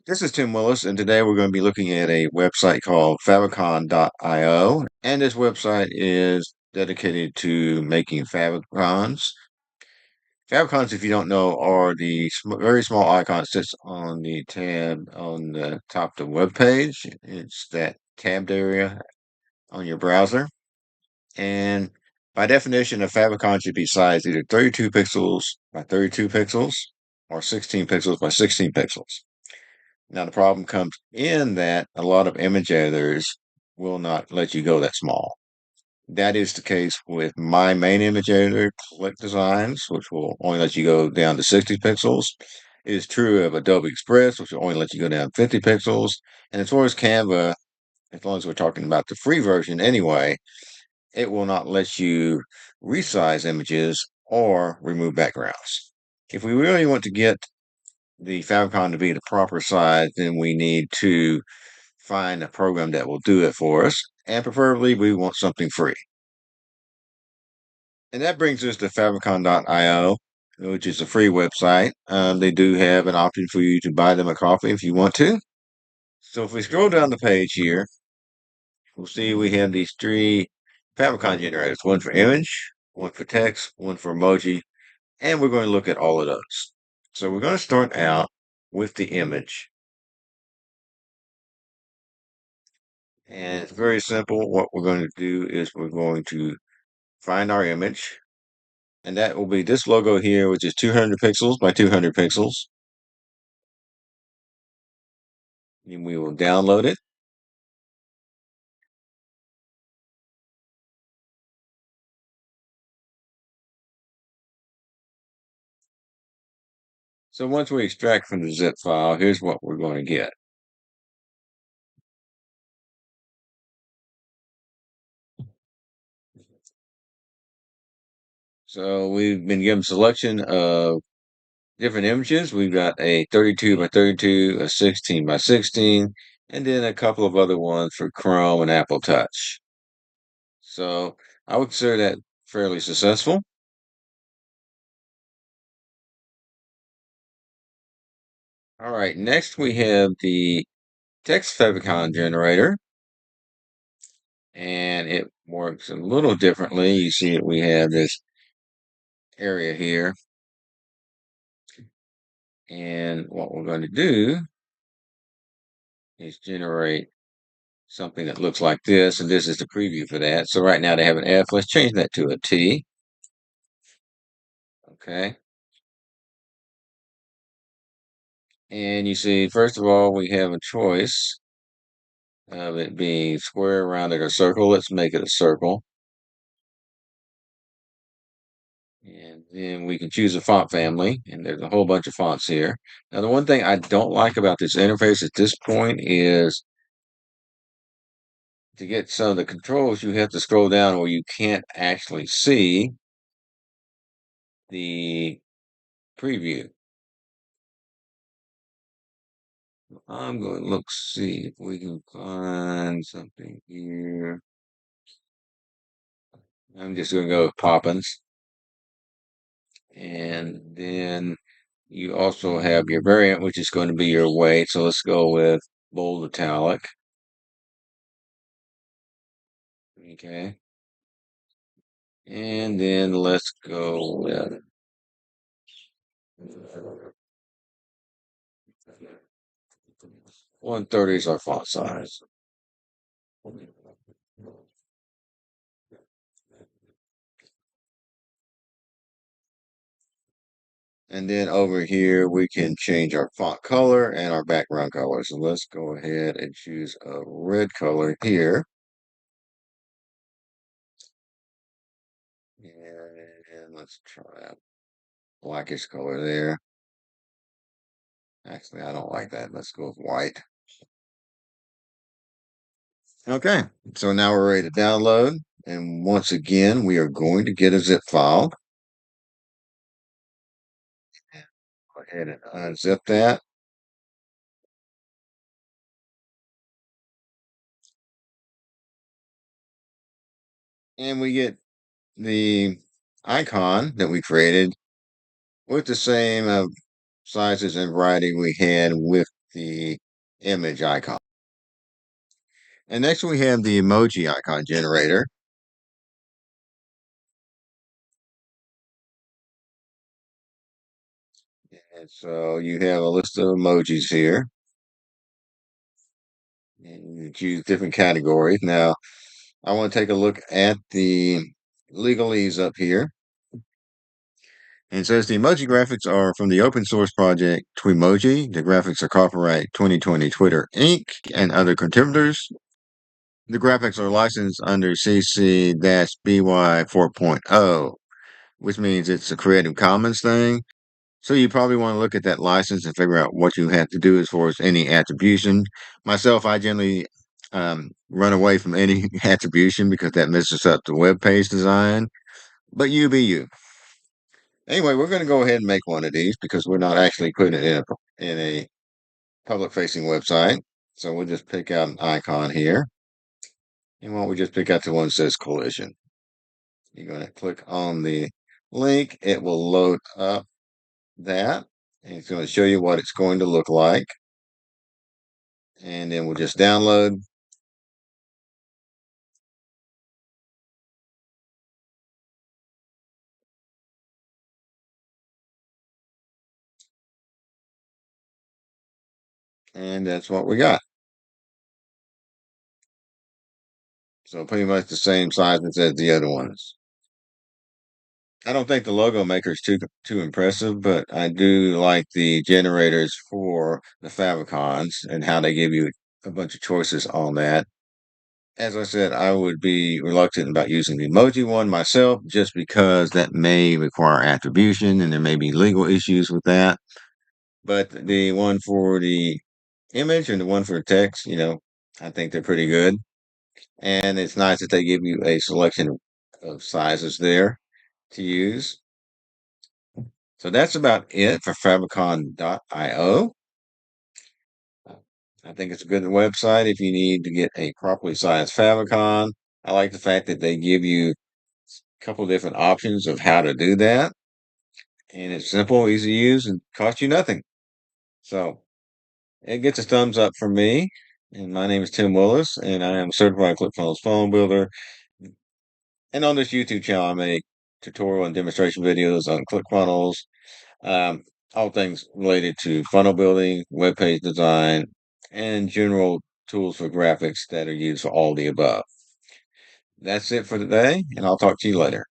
This is Tim Willis, and today we're going to be looking at a website called Favicon.io. And this website is dedicated to making favicons. Favicons, if you don't know, are the very small icon that sits on the tab on the top of the web page. It's that tabbed area on your browser. And by definition, a favicon should be sized either 32 pixels by 32 pixels or 16 pixels by 16 pixels. Now, the problem comes in that a lot of image editors will not let you go that small. That is the case with my main image editor, Click Designs, which will only let you go down to 60 pixels. It is true of Adobe Express, which will only let you go down 50 pixels. And as far as Canva, as long as we're talking about the free version anyway, it will not let you resize images or remove backgrounds. If we really want to get the favicon to be the proper size, then we need to find a program that will do it for us. And preferably, we want something free. And that brings us to Favicon.io, which is a free website. They do have an option for you to buy them a coffee if you want to. So if we scroll down the page here, we'll see we have these three Favicon generators, one for image, one for text, one for emoji, and we're going to look at all of those. So we're going to start out with the image. And it's very simple. What we're going to do is we're going to find our image, and that will be this logo here, which is 200 pixels by 200 pixels. And we will download it. So once we extract from the zip file, here's what we're going to get. So we've been given selection of different images. We've got a 32 by 32, a 16 by 16, and then a couple of other ones for Chrome and Apple Touch. So I would consider that fairly successful. All right, next we have the text favicon generator, and it works a little differently. You see we have this area here, and what we're going to do is generate something that looks like this, and this is the preview for that. So right now they have an F. Let's change that to a T. Okay. And you see, first of all, we have a choice of it being square, rounded, or circle. Let's make it a circle. And then we can choose a font family, and there's a whole bunch of fonts here. Now, the one thing I don't like about this interface at this point is to get some of the controls, you have to scroll down where you can't actually see the preview. I'm going to look, see if we can find something here. I'm just going to go with Poppins. And then you also have your variant, which is going to be your weight. So let's go with bold italic. Okay. And then let's go with 130 is our font size. And then over here, we can change our font color and our background color. So let's go ahead and choose a red color here. And let's try a blackish color there. Actually, I don't like that. Let's go with white. Okay, so now we're ready to download. And once again, we are going to get a zip file. Go ahead and unzip that. And we get the icon that we created with the same sizes and variety we had with the image icon. And next we have the emoji icon generator. And so you have a list of emojis here. And you choose different categories. Now, I want to take a look at the legalese up here. And it says the emoji graphics are from the open source project Twimoji. The graphics are copyright 2020 Twitter Inc. and other contributors. The graphics are licensed under CC-BY 4.0, which means it's a Creative Commons thing. So you probably want to look at that license and figure out what you have to do as far as any attribution. Myself, I generally run away from any attribution because that messes up the web page design. But you be you. Anyway, we're going to go ahead and make one of these because we're not actually putting it in a public facing website. So we'll just pick out an icon here. And why don't we just pick out the one that says collision? You're going to click on the link. It will load up that. And it's going to show you what it's going to look like. And then we'll just download. And that's what we got. So pretty much the same size as the other ones. I don't think the logo maker is too impressive, but I do like the generators for the favicons and how they give you a bunch of choices on that. As I said, I would be reluctant about using the emoji one myself just because that may require attribution and there may be legal issues with that. But the one for the image and the one for text, I think they're pretty good. And it's nice that they give you a selection of sizes there to use. So that's about it for Favicon.io. I think it's a good website if you need to get a properly sized favicon. I like the fact that they give you a couple different options of how to do that. And it's simple, easy to use, and costs you nothing. So it gets a thumbs up from me. And my name is Tim Willis, and I am a certified ClickFunnels phone builder. And on this YouTube channel, I make tutorial and demonstration videos on ClickFunnels, um, all things related to funnel building, web page design, and general tools for graphics that are used for all the above. That's it for today, and I'll talk to you later.